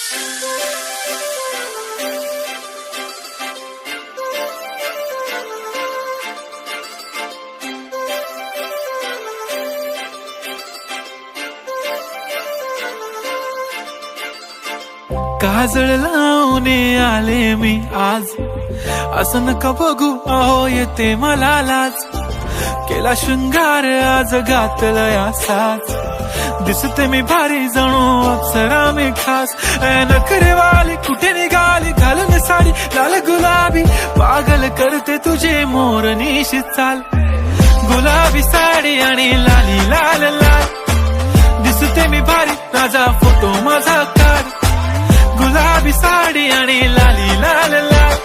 काजळ लावून आले मी आज, असं नका बघू अहो येते मला लाज. केला शृंगार आज घातला साज, दिसते मी भारी जणू अप्सरा मी खास. नखरेवाली कुठे निघाली घालून साडी लाल गुलाबी, पागल करते तुझे मोरनीशी चाल. गुलाबी साडी आणि लाली लाल लाल, दिसते मी भारी राजा फोटो माझा काढ. गुलाबी साडी आणि लाली लाल लाल,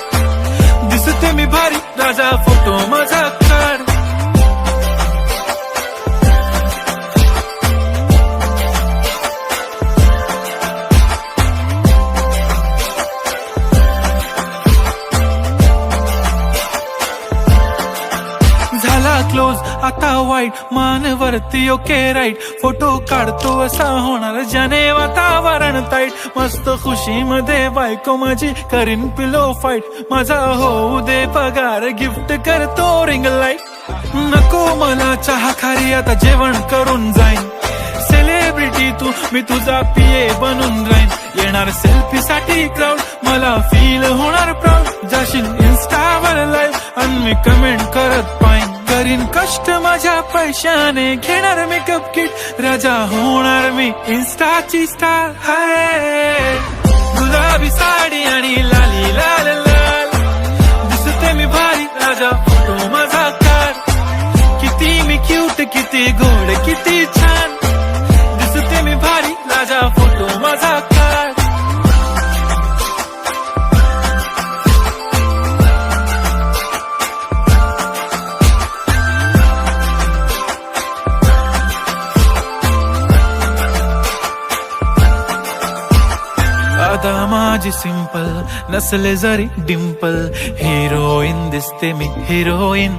दिसते मी भारी राजा फोटो माझा काढ. झाला क्लोज आता वाईट, मानवरती ओके राईट. फोटो काढतो असा होणार ज्याने वातावरण ताईट. मस्त खुशी मध्ये बायको माझी करीन पिलो फाईट. माझा होऊ दे पगार गिफ्ट करतो रिंग लाईट. नको मला चहा खारी आता जेवण करून जाईन. सेलिब्रिटी तू मी तुझा पिये बनून राहीन. येणार सेल्फी साठी क्राऊड मला फील होणार प्राऊड. जाशील इन्स्टावर लाईव्ह आणि मी कमेंट करत पाहिन. करीन कष्ट माझ्या पैशाने घेणार मेकअप किट. राजा होणार मी इन्स्टाची स्टार. हाय गुलाबी साडी आणि लाली लाल लाल, दिसते मी भारी राजा फोटो माझा काढ. किती मी क्यूट किती गोड किती छान, दिसते मी भारी राजा फोटो माझा काढ. आता माझी सिंपल नसले जरी डिंपल, हिरोईन दिसते मी हिरोईन.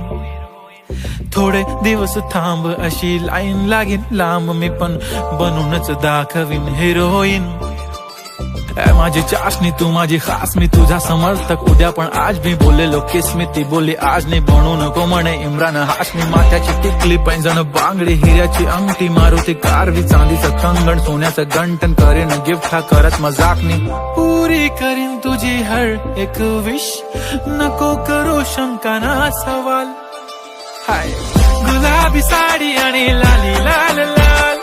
थोडे दिवस थांब अशी लाईन लागेल लांब, मी पण बनूनच दाखवीन हिरोईन. माझी चाशनी तू माझी खास, मी तुझा समर्थक उद्या पण आज. मी बोललेलो किस मी ती बोलली आज नाही. बनू नको म्हणे इम्रान हाशमी. माथ्याची टिकली पैंजण बांगडी हिऱ्याची अंगठी, मारुती कारवी चांदीचं कंगण सोन्याचं गंटन. करेन गिफ्ट हा करत मजाकनी. पुरी करीन तुझी हर एक विश, नको करू शंका ना सवाल. हाय गुलाबी साडी आणि लाली लाल लाल,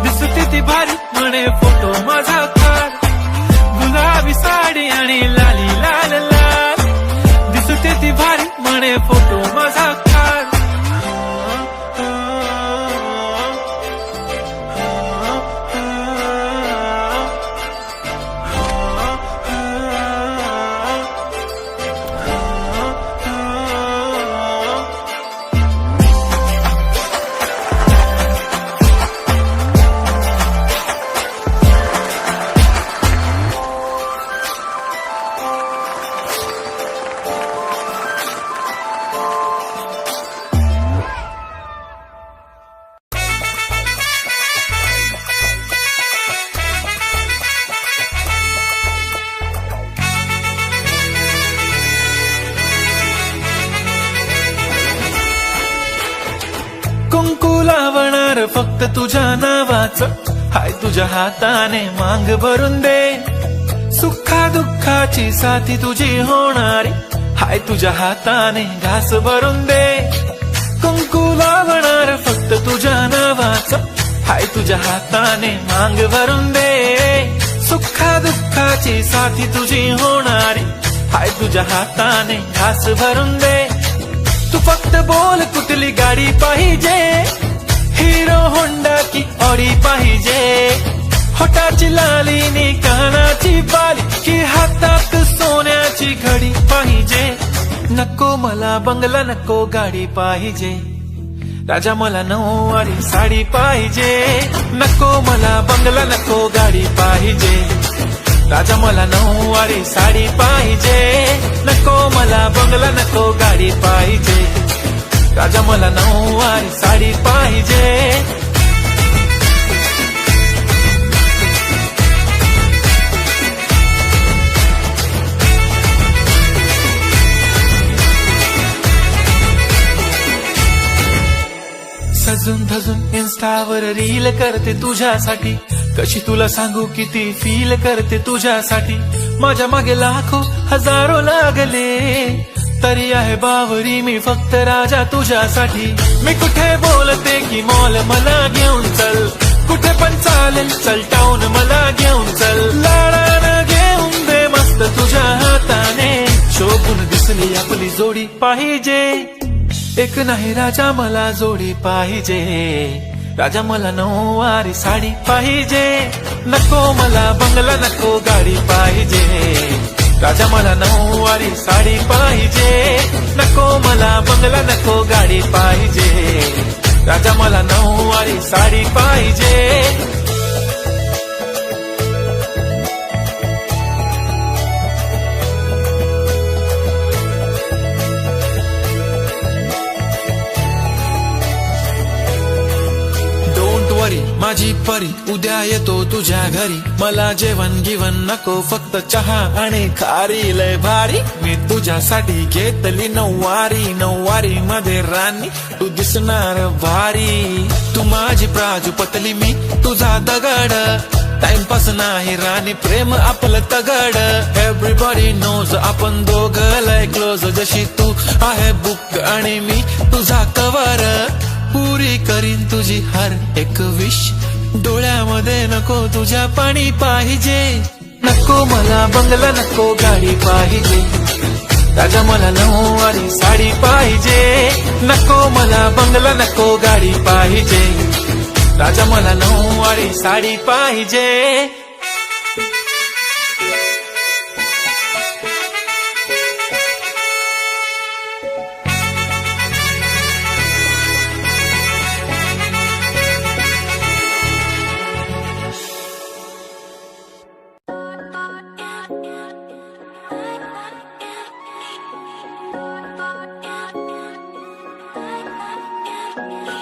दिसते ती भारी म्हणे फोटो माझा काढ. गुलाबी साडी आणि लाली लाल लाल, दिसते ती भारी म्हणे फोटो माझा काढ. कुंकू लावणार फक्त तुझ्या नावाचं, हाय तुझ्या हाताने मांग भरून दे. सुखा दुःखाची साथी तुझी होणारी, हाय तुझ्या हाताने घास भरून दे. कुंकू लावणार फक्त तुझ्या नावाचं, हाय तुझ्या हाताने मांग भरून दे. सुखा दुःखाची साथी तुझी होणारी, हाय तुझ्या हाताने घास भरून दे. तू फक्त बोल कुठली गाडी पाहिजे, हिरो होंडा की ऑडी पाहिजे. होटाची लाली नी कानाची बाली, की हातात सोन्याची घडी पाहिजे. नको मला बंगला नको गाडी पाहिजे, राजा मला नऊवारी साडी पाहिजे. नको मला बंगला नको गाडी पाहिजे, राजा मला नऊवारी साडी पाहिजे. नको मला बंगला नको गाडी पाहिजे, राजा मला नऊवारी साडी पाहिजे. इन्स्टावर रील करते तुझ्यासाठी, कशी तुला सांगू किती फील करते तुझ्यासाठी. माझ्या मागे लाखो हजारो लागले, तरी आहे बावरी मी फक्त राजा तुझ्यासाठी. मी कुठे बोलते की मॉल मला घेऊन चल, कुठे पण चालेल चल टाऊन मला घेऊन चल. लाडानं घेऊन दे मस्त तुझ्या हाताने, शोभून दिसली आपली जोडी पाहिजे. एक नाही राजा मला जोडी पाहिजे, राजा मला नऊवारी साडी पाहिजे. नको मला बंगला नको गाडी पाहिजे, राजा मला नऊवारी साडी पाहिजे. नको मला बंगला नको गाडी पाहिजे, राजा मला नऊवारी साडी पाहिजे. माझी परी उद्या येतो तुझ्या घरी, मला जेवण गिवण नको फक्त चहा आणि खारी. लय भारी मी तुझ्यासाठी घेतली नऊवारी, नऊवारी मध्ये राणी तू दिसणार भारी. तू माझी प्राजूपतली मी तुझा दगड, टाइमपास नाही राणी प्रेम आपलं तगड. एव्हरीबॉडी नोज आपण दोघं लय क्लोज, जशी तू आहे बुक आणि मी तुझा कवर. पुरी करीन तुझी हर एक विश, डोळ्यामध्ये नको तुझ्या पाणी पाहिजे. नको मला बंगला नको गाडी पाहिजे, राजा मला नऊवारी साडी पाहिजे. नको मला बंगला नको गाडी पाहिजे, राजा मला नऊवारी साडी पाहिजे.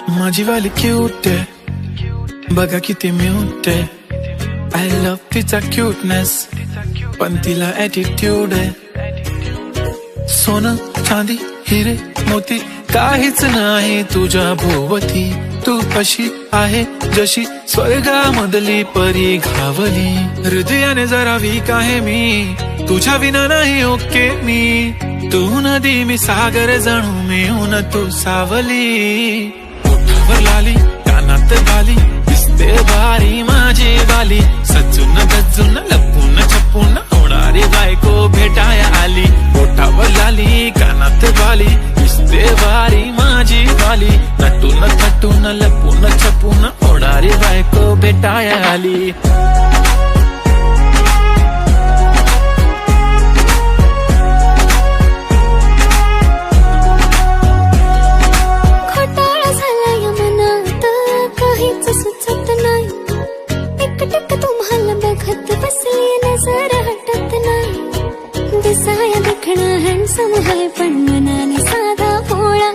माझी वाली क्यूट आहे बघा किती म्यूट आहे. आय लव्ह तिचा क्यूटनेस पण तिला ऍटिट्यूड आहे. सोनं चांदी हिरे मोती काहीच नाही तुझ्या भोवती, तू अशी आहे जशी स्वर्गामधली परी घावली. हृदयाने जरा वीक आहे मी, तुझ्या विना नाही ओके मी. तू नदी मी सागर जणू मिळून तू सावली. ओठावर लाली कानात बाली दिसते भारी माझी वाली, सजून गजून लपून छपून होणारी बायको भेटाया आली. ओठावर लाली कानात बाली दिसते भारी माझी वाली, नटून थटून लपून छपून होणारी बायको भेटाया आली. तुम्हाला बघत बसली नजर हटत नाही. दिसाया देखणा हँडसम आहे पण मनाने साधा भोळा.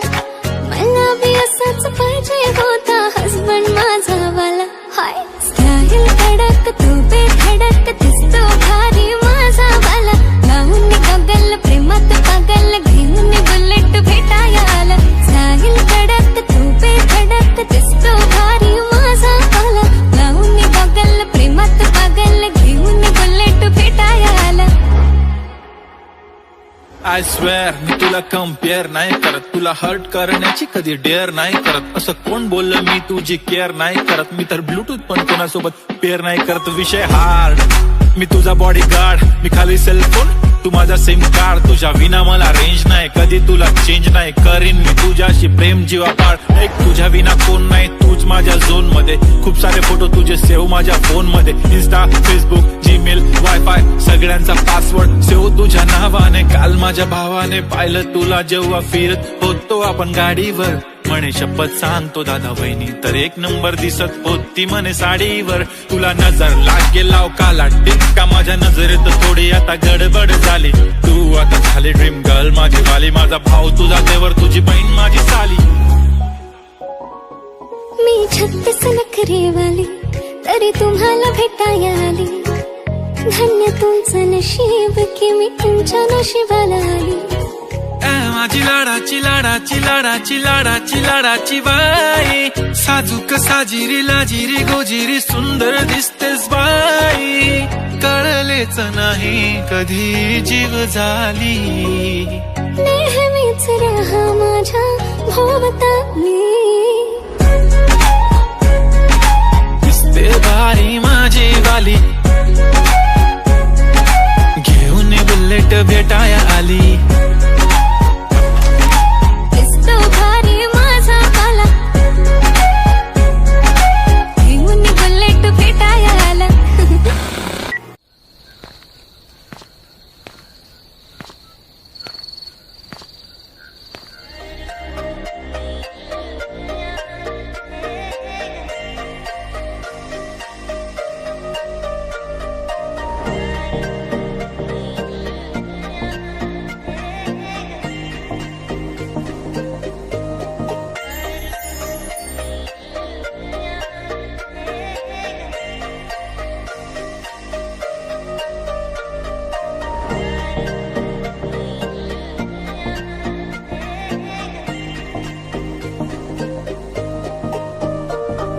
मला बी असाच पाहिजे होता हसबंड माझा वाला. हाय स्टाईल कडक तू बेधडक दिसतो भारी माझा वाला. लावून गगल प्रेमात पागल घेऊन बुलेट भेटाया आला. स्टाईल कडक तू बेधडक दिसतो भारी माझा वाला. लावून गगल प्रेमात पागल घेऊन बुलेट भेटाया आला. आय स्वेअर मी तुला कम्पेअर नाही करत, तुला हर्ट करण्याची कधी डेअर नाही करत. असं कोण बोललं मी तुझी केअर नाही करत, मी तर ब्लूटूथ पण कोणासोबत पेअर नाही करत. विषय हार्ड मी तुझा बॉडी गार्ड, मी खाली सेलफोन तू माझा सिम कार्ड. तुझ्या विना मला रेंज नाही, कधी तुला चेंज नाही करीन मी तुझ्याशी प्रेम जीवापाड. एक तुझ्या विना कोण नाही, तूच माझ्या झोन मध्ये. खूप सारे फोटो तुझे सेव्ह माझ्या फोन मध्ये, इन्स्टा फेसबुक जीमेल वायफाय सगळ्यांचा पासवर्ड सेव्ह तुझ्या नावाने. काल माझ्या भावाने पाहिलं तुला जेव्हा फिरत होतो आपण गाडीवर, म्हणे शपथ सांगतो दादा वहिनी तर एक नंबर दिसत होती म्हणे साडीवर. तुला नजर लागेल लाव काला टिक्का, माझ्या नजरेत थोडी आता गडबड झाली. तू आता झाली ड्रीम गर्ल माझी वाली, माझा भाऊ तुझा देवर तुझी बहीण माझी साली. मी 36 नखरे वाली तरी तुम्हाला भेटाया आली. धन्य तुमचं नशीब की मी तुमच्या नशिबाला आली. माझी लाडाची लाडाची लाडाची लाडाची लाडाची बाई, साजूक साजिरी लाजिरी गोजिरी सुंदर दिसतेस बाई, कळलेच नाही कधी जीव झाली, नेहमीच राहा माझ्या भोवताली, दिसते भारी माझी वाली, घेऊन बुलेट भेटाया आली, दिसतो भारी माझा काला, घेऊन बुलेट भेटाया आला.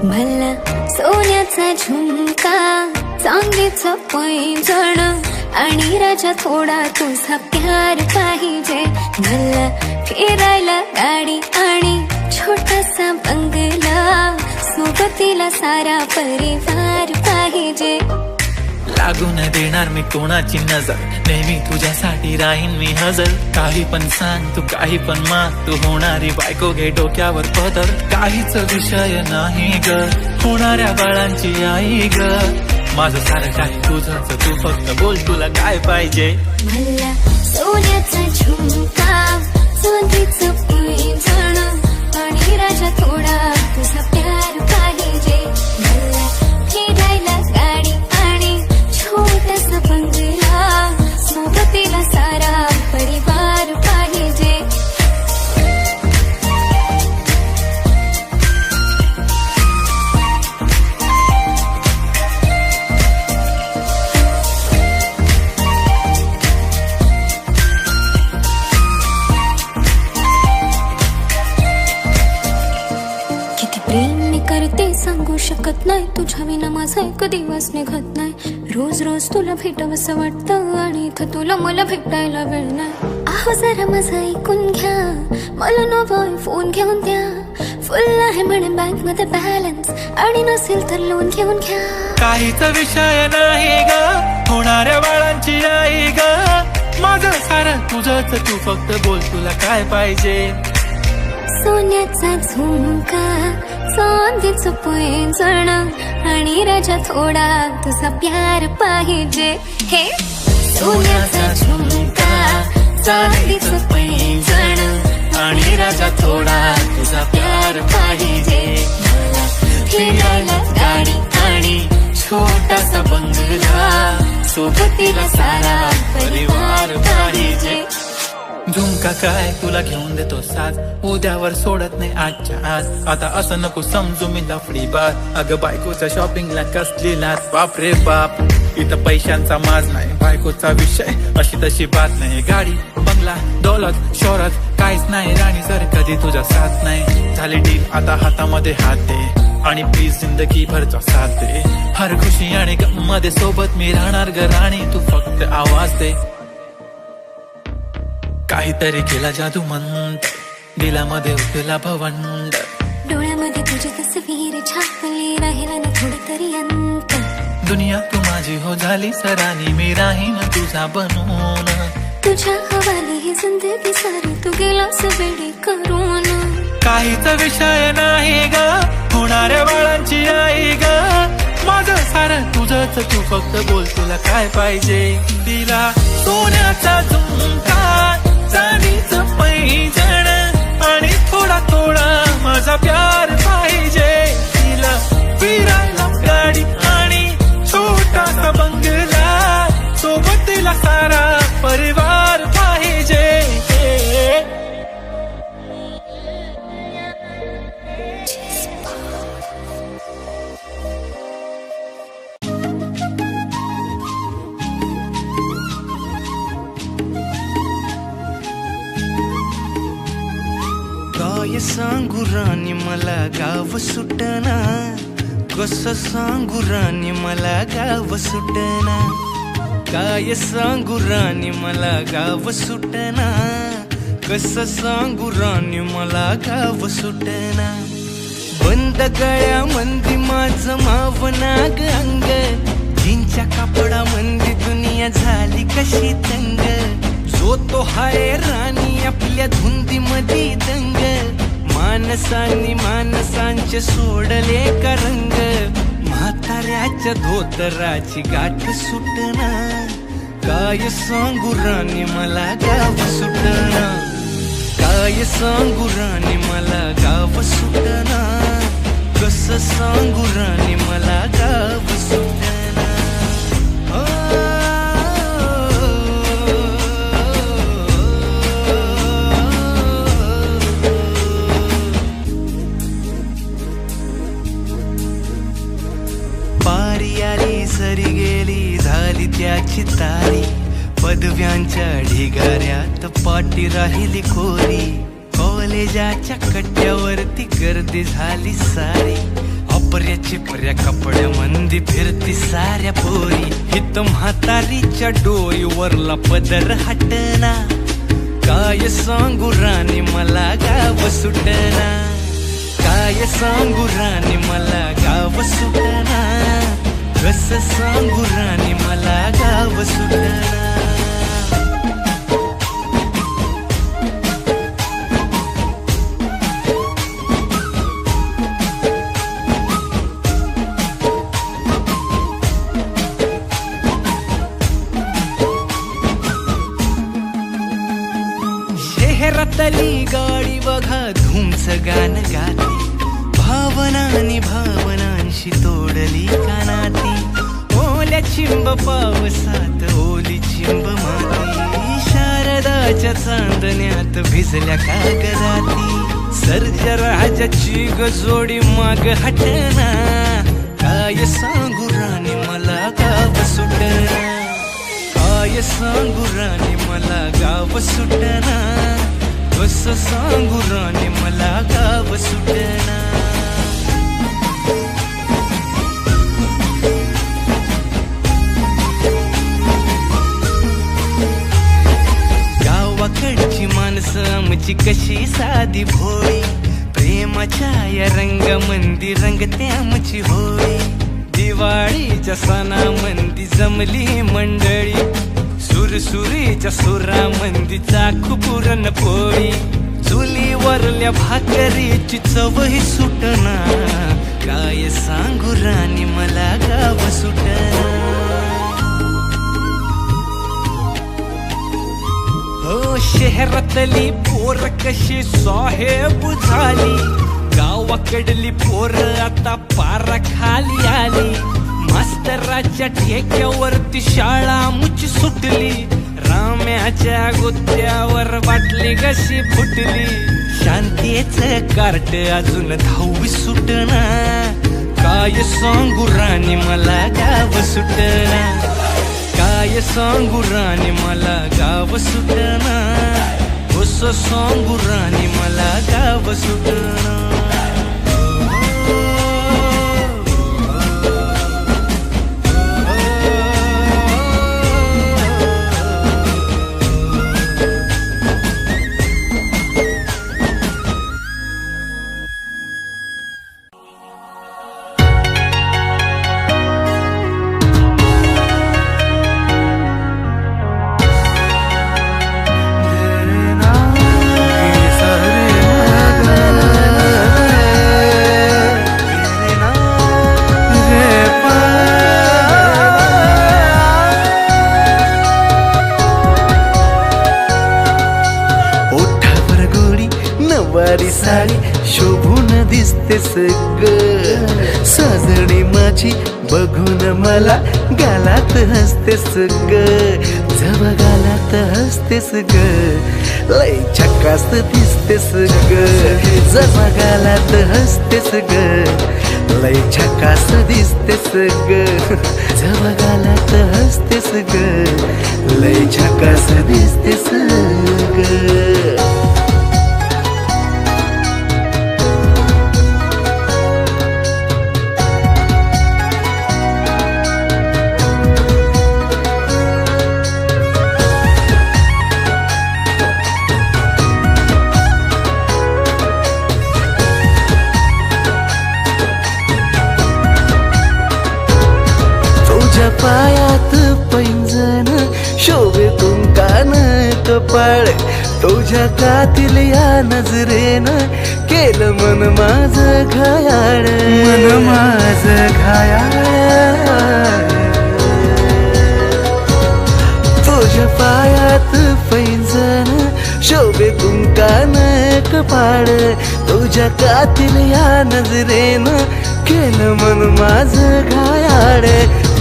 मला सोन्याचा झुमका, चांदीचं पैंजण आणि राजा थोडा तुझा प्यार पाहिजे, मला फिरायला गाडी आणि छोटासा बंगला, सोबतीला सारा परिवार पाहिजे, लागून देणार मी कोणाची नजर, नेहमी तुझ्यासाठी राहीन मी हजर, काही पण सांग तू काही पण माग, तू होणारी बायको घे डोक्यावर पदर, काहीच विषय नाही ग, होणाऱ्या बाळांची आई ग, माझं सारं काही तुझंच, तू फक्त बोल तुला काय पाहिजे, मला सोन्याचा झुमका, चांदीचं पैंजण आणि राजा थोडा तुझा प्यार पाहिजे, मला फिरायला गाडी आणि छोटासा बंगला, सोबतीला सारा परिवार पाहिजे, किती प्रेम मी करते सांगू शकत नाही, तुझ्या विना माझा एक दिवस निघत नाही, रोज रोज तुला भेटावंसं वाटतं आणि इथं तुला मला भेटायला वेळ नाही, आहो जरा माझं ऐकून घ्या, मला नवं फोन घेऊन द्या, फुल आहे म्हणे बँक मध्ये बॅलन्स आणि नसेल तर लोन घेऊन घ्या, काहीच विषय नाही ग, होणाऱ्या बाळांची आई ग, माझं सारं तुझंच, तू फक्त बोल तुला काय पाहिजे, सोन्याचा झुमका, चांदीचं पैंजण आणि राजा थोडा तुझा प्यार पाहिजे, हे सोन्याचा झुमका, चांदीचं पैंजण आणि राजा थोडा तुझा प्यार पाहिजे, मला फिरायला गाडी आणि छोटासा बंगला, सोबतीला सारा परिवार पाहिजे, झुमका काय तुला घेऊन देतो साथ, उद्यावर सोडत नाही आजच्या आज, आता असं नको समजू मी लफडी बात, अगं बायकोच्या शॉपिंगला कसली लाच, बाप रे बाप, इथं पैशांचा माज नाही, बायकोचा विषय अशी तशी बात नाही, गाडी बंगला दौलत शोहरत काहीच नाही, राणी जर कधी तुझा साथ नाही, झाली डील आता हातामध्ये हात दे आणि प्लीज जिंदगी भरचा साथ दे, हर खुशी आणि गम मध्ये सोबत मी राहणार ग राणी, तू फक्त आवाज दे, काहीतरी केला जादू मंत, दिलामध्ये उठला भवंड, डोळ्यामध्ये तुझी तस्वीर छापली, राहिला ना थोडं तरी अंत, दुनिया तू माझी हो झाली सरानी, मी राहीन तुझा बनून, तुझ्या हवाली ही जिंदगी सारी, तू गेलास वेडी करून, काहीच विषय नाही ग, होणाऱ्या बाळांची आई ग, माझं सारं तुझंच, तू फक्त बोल तुला काय पाहिजे, दिला सोन्याचा झुमका, चांदीचं पैंजण आणि थोडा थोडा माझा प्यार पाहिजे, तिला फिरायला गाडी आणि छोटासा बंगला, सोबतीला सारा परिवार पाहिजे, सांगू राणी मला गाव सुटना, कसं सांगू राणी मला गाव सुटना, काय सांगू राणी मला गाव सुटना, कसं सांगू राणी मला गाव सुटना. बंद गळ्यामंदी माझं मावनाग अंग, जीनच्या कापडामंदी दुनिया झाली कशी तंग. जो तो हाय राणी आपल्या धुंदीमध्ये दंग, माणसांनी माणसांचे सोडले का रंग. म्हाताऱ्याच्या धोतराची गाठ सुटना, काय सांगू राणी मला गाव सुटना, काय सांगू राणी मला गाव सुटना, कसं सांगू राणी मला गाव सुटना. पारी आली सरी गेली झाली त्याची तारी, पदव्यांच्या ढिगाऱ्यात पाठी राहिली कोरी. कॉलेजाच्या कट्ट्यावरती गर्दी झाली सारी, अपर्या चिपऱ्या कपड्यामंदी फिरती साऱ्या पोरी. हित म्हातारीच्या डोईवरला पदर हटना, काय सांगू राणी मला गाव सुटना, काय सांगू राणी मला गाव सुटना, कसं सांगू राणी मला गाव सुटना. शहरातली गाडी बघा धूमचं गाणं गाती, भावनांनी भावनांशी तोडली कानाती. ओल्या चिंब पावसात ओली चिंब माती, शारदाच्या चांदण्यात भिजल्या कागदाती. सर्जराजाची गजोडी माग हटना, काय सांगू राणी मला गाव सुटना, काय सांगू राणी मला गाव सुटना, कसं सांगू राणी मला गाव सुटना. गावाकडची माणसं आमची कशी साधी भोळी, प्रेमाच्या या रंगामंदी रंगते आमची होळी. दिवाळीच्या सणामंदी जमली मंडळी, सुरसुरीच्या सुरामंदी चाखू पुरणपोळी. चुलीवरल्या भाकरीची चवही सुटना, काय सांगू राणी मला गाव सुटना. हो शहरातली पोर कशी साहेब झाली, गावाकडली पोर आता पारा खाली आली. मास्तराच्या ठेक्यावरती शाळा मुची सुटली, राम्याच्या गुत्त्यावर बाटली कशी फुटली. शांतीचं कार्ट अजून 10वी सुटना, काय सांगू राणी मला गाव सुटना, काय सांगू राणी मला गाव सुटना, कसं सांगू राणी मला गाव सुटना. साडी शोभून दिसतेस ग, साजणी माझी बघून मला गालात हसतेस ग, जवा गालात हसतेस ग, लय झकास दिसतेस ग, जवा गालात हसतेस ग, लय झकास दिसतेस ग, जवा गालात हसतेस ग, लय झकास दिसतेस ग. तुझ्या पायात पैंजण शोभे तुमकान कपाळ तुझ्या कातील या नजरेनं केलं मन माझं घायाळ मन माझं घायाळ तुझ्या पायात पैंजण शोभे तुमकान कपाळ तुझ्या कातील या नजरेनं केलं मन माझं घायाळ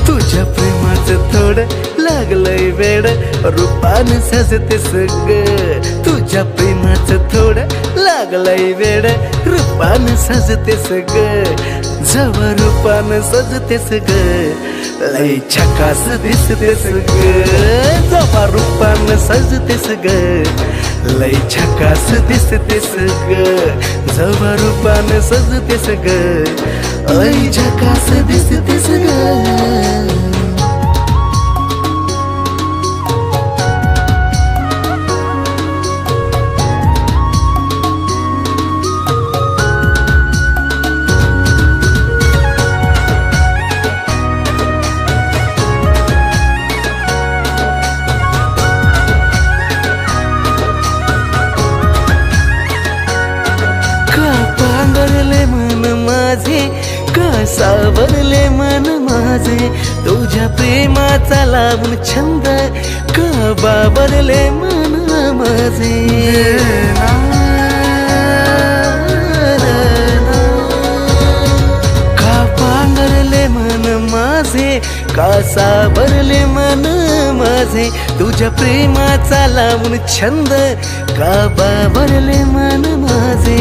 तुझ्या प्रेमाचं थोडं लागलंय वेड रूपानं सजते सगळं तुझ्या प्रेमाचं थोडं लागलंय वेड रूपानं सजते सगळं जवा रूपानं सजते सगळं लय झकास दिसते सगळं जवा रूपानं सजते सगळं लय झकास दिसते सगळं जवा रूपानं सजते सगळं लय झकास दिसते सगळं सावरले मन माझे तुझ्या प्रेमाचा लावून छंद का बावरले मन माझे का पांघरले मन माझे का सावरले मन माझे तुझ्या प्रेमाचा लावून छंद का बावरले मन माझे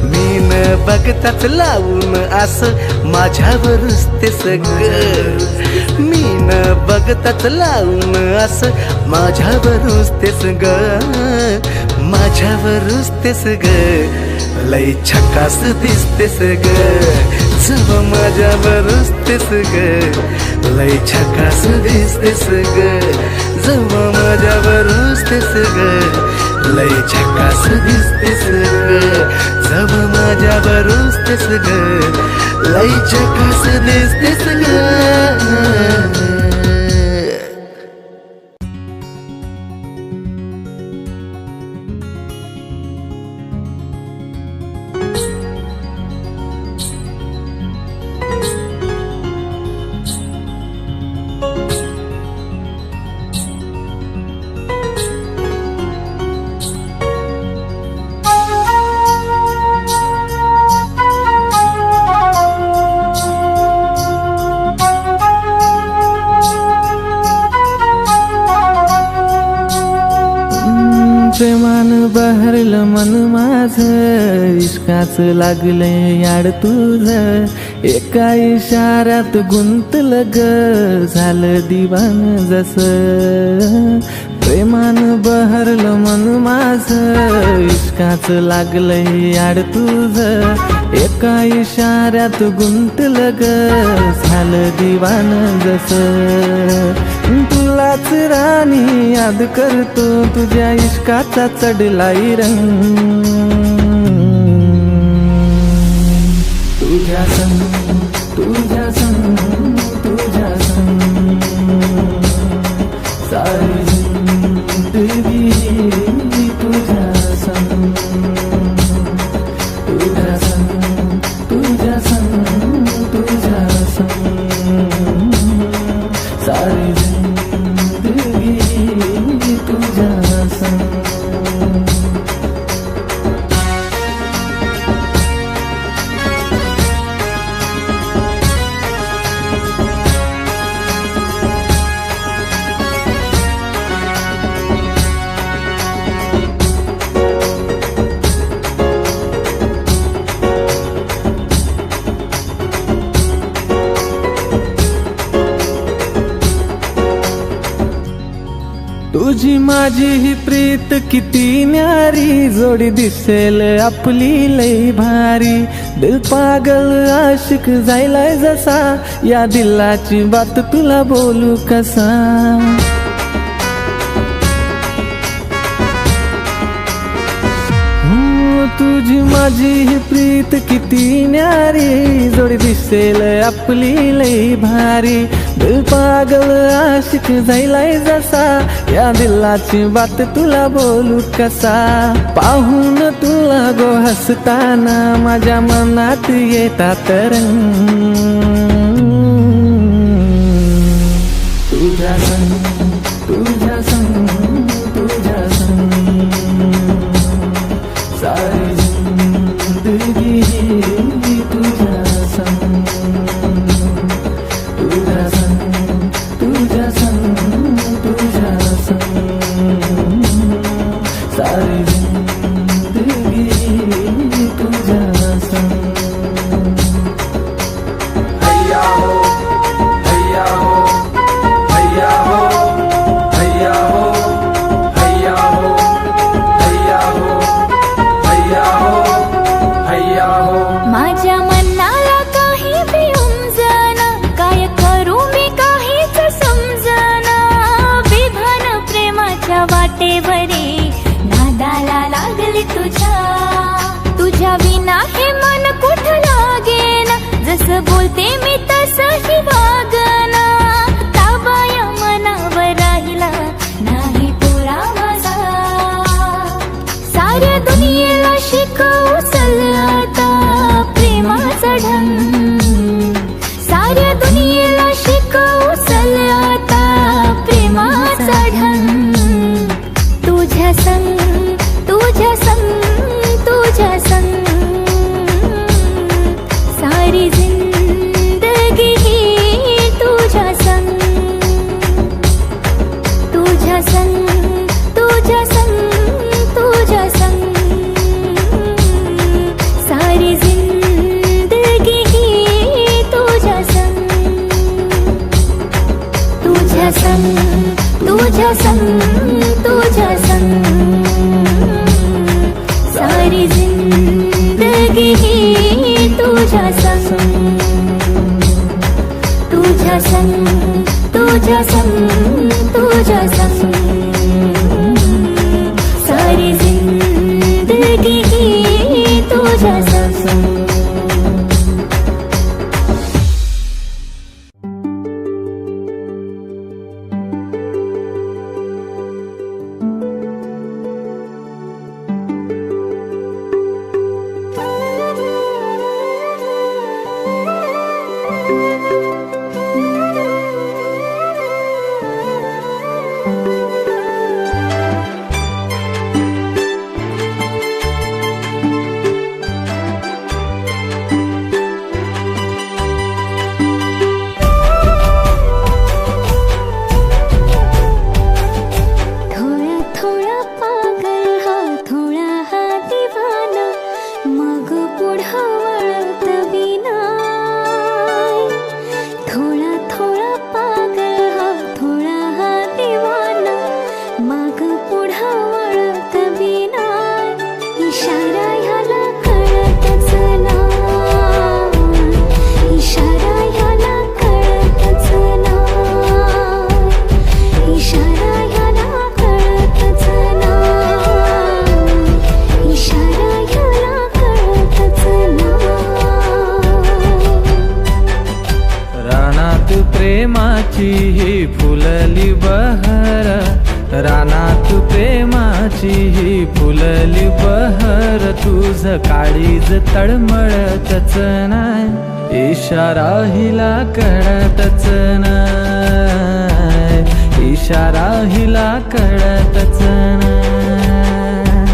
मी न बघताच लावून असं माझ्यावरच ते सगळं मी न बघताच लावून असं माझ्यावरच ते सगळं माझ्यावरच ते सगळं लय झकास दिसते सगळं जव माझ्यावरच ते सगळं लय झकास दिसते सगळं जव माझ्यावरच ते सगळं लय झकास दिसते सगळं जव माझ्यावरच ते सगळं लय झकास दिसते सगळं प्रेमानं बहरलं मन माझं इश्काचं लागलंय याड तुझं एका इशाऱ्यात गुंतलं ग झालं दिवान जसं प्रेमानं बहरलं मन माझं इश्काचं लागलंय याड तुझं एका इशाऱ्यात गुंतलं ग झालं दिवान जसं तुलाच राणी याद करतो तुझ्या इश्काचा चढलाय रंग तुझ्या संग तुझ्या संग तुझ्या संग सारी जिंदगी तुझ्या संग तुझ्या संग तुझ्या संग तुझ्या संग सारी जिंदगी तुझ्या संग तुझी माझी ही प्रीत किती न्यारी जोडी दिसेल आपली लई भारी दिल पागल आशिक जायलाय जसा या दिलाची बात तुला बोलू कसा तुझी माझी ही प्रीत किती न्यारी जोडी दिसेल आपली लई भारी दिल पागल आशिक झालाय जसा, या दिलाची बात तुला बोलू कसा. पाहून तुला गो हसताना माझ्या मनात येतात रंग. तुझ्या संग, तुझ्या संग, तुझ्या संग सारी जिंदगी तुझ्या संग. तुझ्या संग, तुझ्या संग, तुझ्या संग सारी जिंदगी तुझ्या संग. हैया हो, हैया हो, हैया हो, हैया हो, हैया हो, हैया हो, हैया हो, हैया हो. माझ्या मनाला काही बिउमजना, काय करू मी काहीच समजना. विभान प्रेमाच्या वाटेवरी नादाला लागली तुझ्या. तुझ्या विना हे मन कुठं लागेना, जसं बोलते मी तसंही वागना. ताबाया मनावर राहिला नाही पोरा माझा. साऱ्या दुनियेला शिकवू चल आता प्रेमाचा ढंग. साऱ्या दुनियेला शिकवू चल आता प्रेमाचा ढंग. तुझ्या संग, तुझ्या संग, तुझ्या संग सारी जिंदगी ही तुझ्या संग. तुझ्या संग, तुझ्या संग, तुझ्या संग सारी जिंदगी ही तुझ्या संग. तुझ्या संग, तुझ्या संग, तुझ्या संग सारी जिंदगी ही तुझ्या संग. तुझ्या संग, तुझ्या संग, तुझ्या संग सारी जिंदगी ही तुझ्या संग. प्रेमाची ही फुलली बहर, रानात प्रेमाची ही फुलली बहर. तुझ काळीज तळमळतच नाय, इशारा हिला कळतच नाय, इशारा हिला कळतच नाय,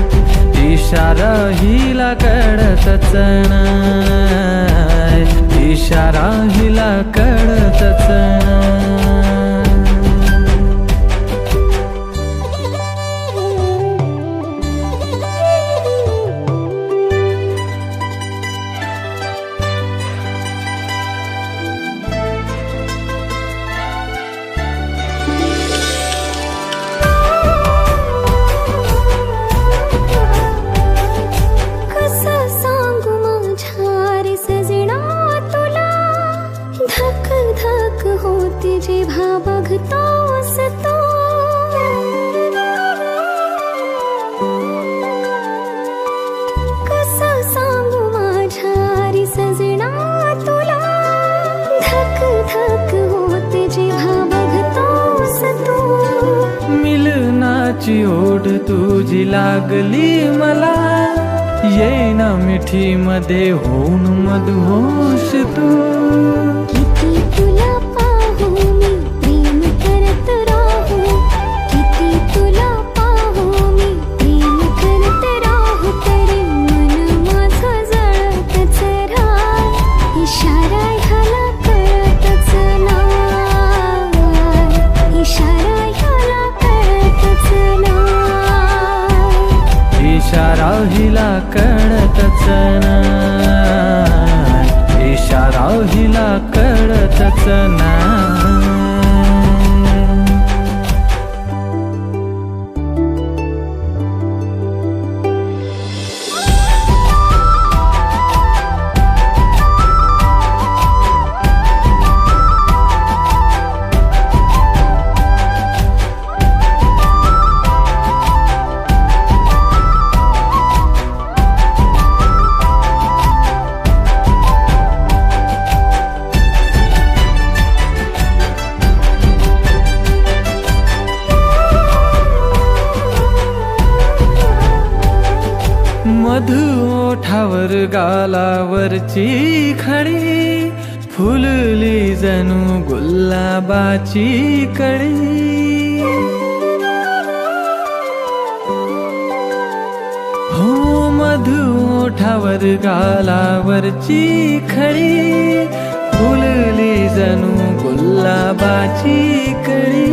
इशारा हिला कळतच नाय, इशारा हिला कळतच नाय. जेव्हा बघतोस तो कसं सांगू माझ्या रे सजना तुला, धक धक होते गालाची ओढ तुझी लागली मला, येईना मिठी मध्ये होऊन मधुहोश तू. किती तुला पाहू मी प्रेम करत राहू, किती तुला पाहू मी प्रेम करत राहू, तरी मन माझं जळतच राह. इशारा ह्याला कळतच नाही, इशारा ह्याला कळतच नाही. इशारा हिला कळतच नाही, इशारा हिला कळतच नाही. मधु ओठावर गालावरची खडी, फुलली जणू गुलाबाची कळी. हो मधु ओठावर गालावरची खडी, फुलली जणू गुलाबाची कळी.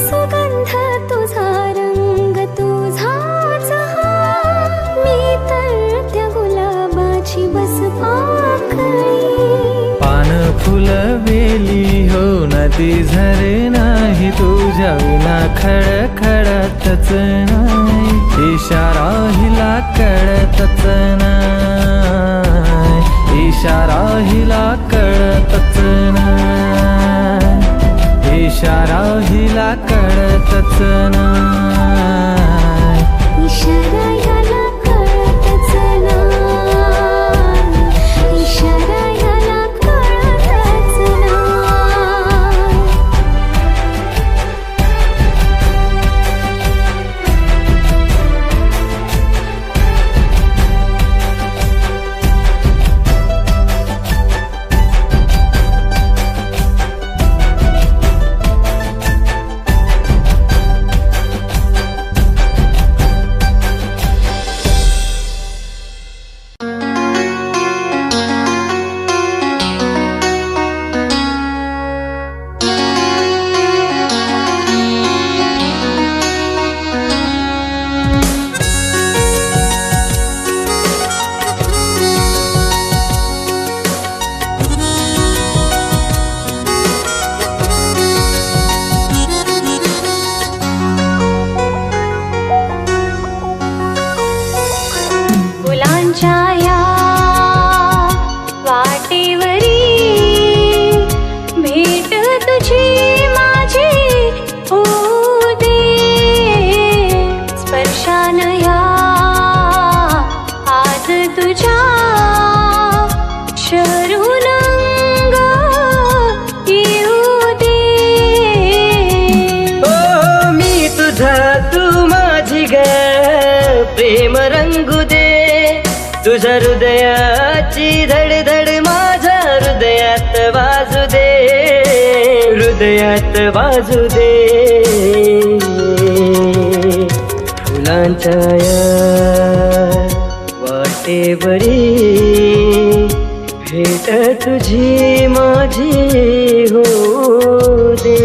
सुगंध तुझा रंग तुझाच हा, मी तर त्या गुलाबाची बस पाकळी. पान फुलवेली हो नदी झरे नाही, तुझ्या विना खडखडतच नाही. इशारा हिला कळतच नाही, इशारा हिला कळतच नाही, इशारा हिला कळतच नाही. इशारा ह्याला कळतच नाही, इशारा ह्याला कळतच नाही. फुलांच्या या वाटेवरी भेट तुझी माझी होऊ दे. स्पर्शान या आज तुझ्या शरून अंग येऊ दे. ओ मी तुझा तू माझी ग, प्रेम रंगू दे. तुझ्या हृदयाची धडधड माझ्या हृदयात वाजू दे, हृदयात वाजू दे. फुलांच्या या वाटेवरी भेट तुझी माझी होऊ दे.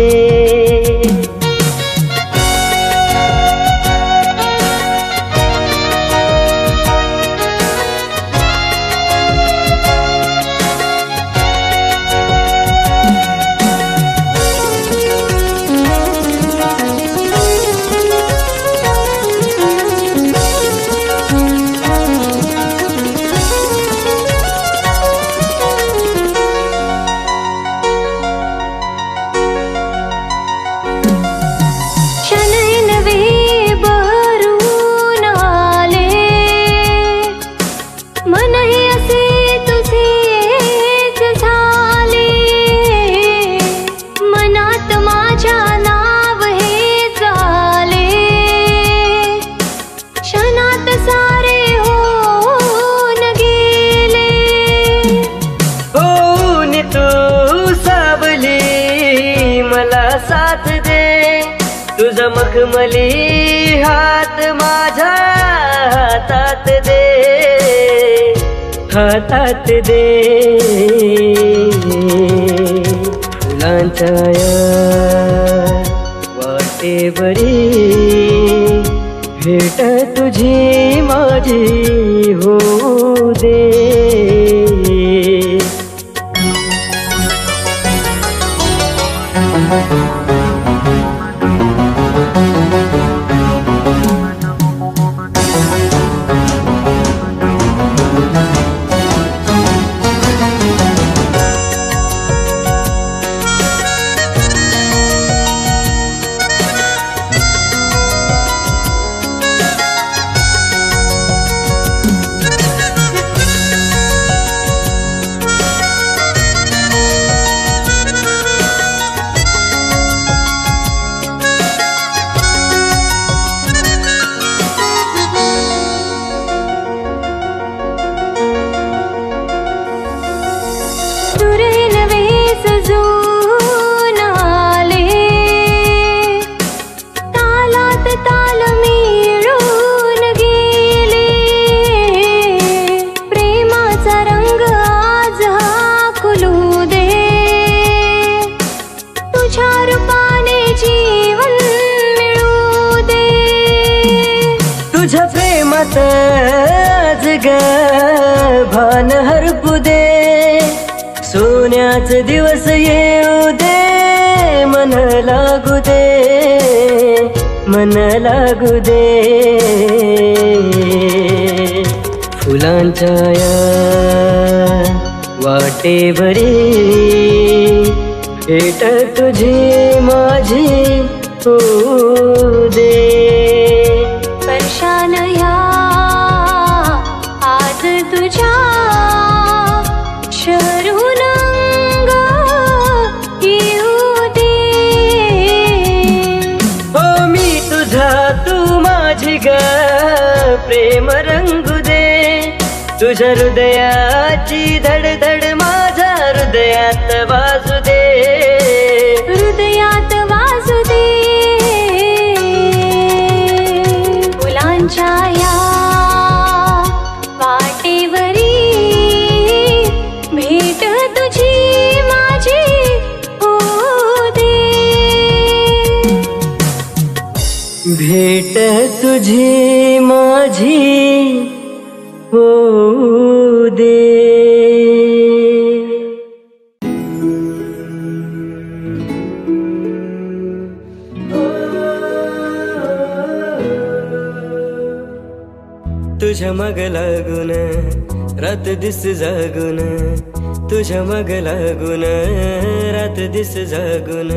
साथ दे, तुझा मखमली हात माझ्या हातात दे, हातात दे. फुलांच्या या वाटेवरी भेट तुझी माझी होऊ दे. तुझ्या प्रेमात आज ग भान हरपू दे, सोन्याच दिवस येऊ दे, मन लागू दे, मन लागू दे. फुलांच्या या वाटेवरी भेट तुझी माझी होऊ दे. स्पर्शान ह्या आज तुझ्या शरून अंग येऊ दे. हो मी तुझा तू माझी ग, प्रेम रंगू दे, तुझ्या हृदयाची धडधड माझ्या हृदयात वाजू दे, हृदयात वाजू दे. फुलांच्या या वाटेवरी भेट तुझी माझी होऊ दे. भेट तुझी माझी होऊ दे. तुझ्या मग लागून रात दिस जागून, तुझ्या मग लागून रात दिस जागून,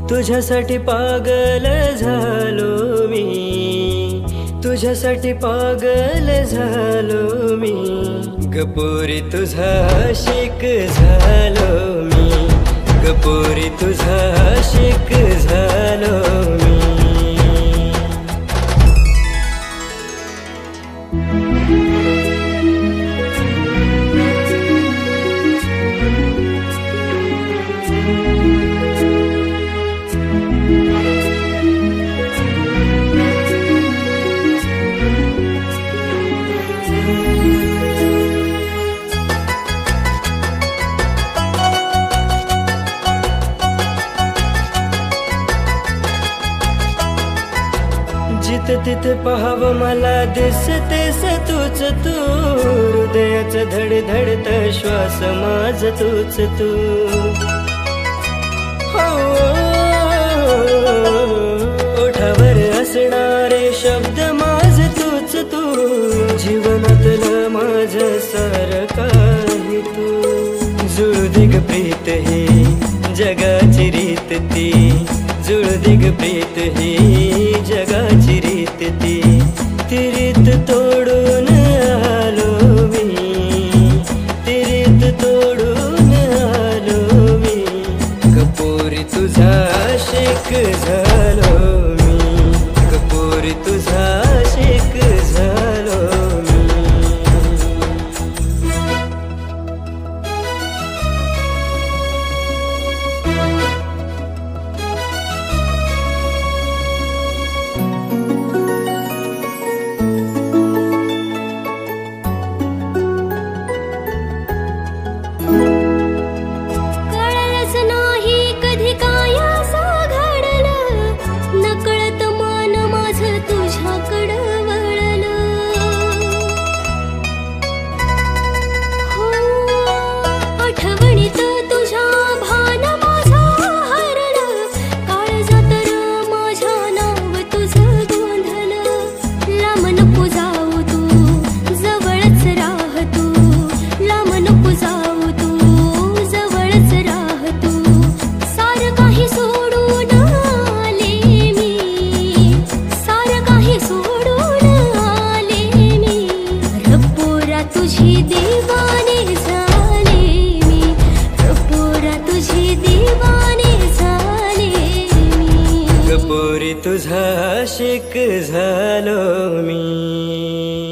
तुझ्यासाठी पागल झालो मी, तुझ्यासाठी पागल झालो मी. गपोरी तुझा आशिक झालो मी, गपोरी तुझा आशिक झालो मी. जिथे तिथे पाहावं मला दिसतेस तूच तू, हृदयाचं धडधडत श्वास माझ तूच तू. हो ओठावर असणारे शब्द माझ तूच तू, जीवनातलं माझ सारं काही तू. जुळू दिग प्रीत ही जगाची रीत ती, जुळू दिग प्रीत ही जगाची रीत ती. ती रीत तोडून आलो मी, ती रीत तोडून आलो मी. कपोरी तुझा आशिक झालो मी, कपोरी तुझा आशिक झालो. गोरी तुझा आशिक झालो मी.